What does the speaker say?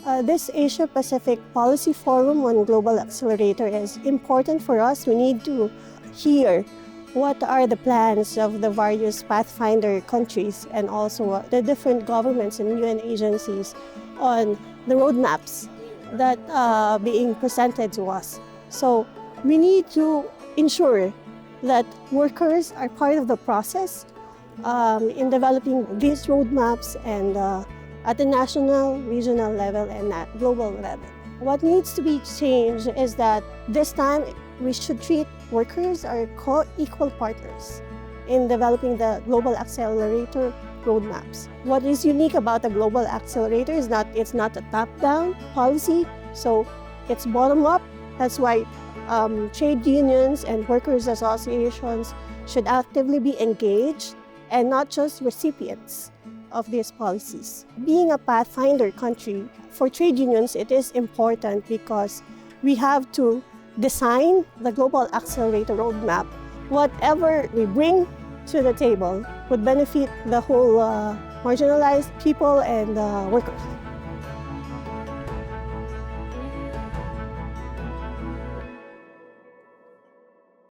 This Asia-Pacific Policy Forum on Global Accelerator is important for us. We need to hear what are the plans of the various Pathfinder countries and also the different governments and UN agencies on the roadmaps that are being presented to us. So we need to ensure that workers are part of the process in developing these roadmaps and at the national, regional level, and at global level. What needs to be changed is that this time we should treat workers as co-equal partners in developing the Global Accelerator roadmaps. What is unique about the Global Accelerator is that it's not a top-down policy, so it's bottom-up. That's why trade unions and workers' associations should actively be engaged and not just recipients of these policies. Being a Pathfinder country, for trade unions, it is important because we have to design the Global Accelerator roadmap. Whatever we bring to the table would benefit the whole marginalized people and workers.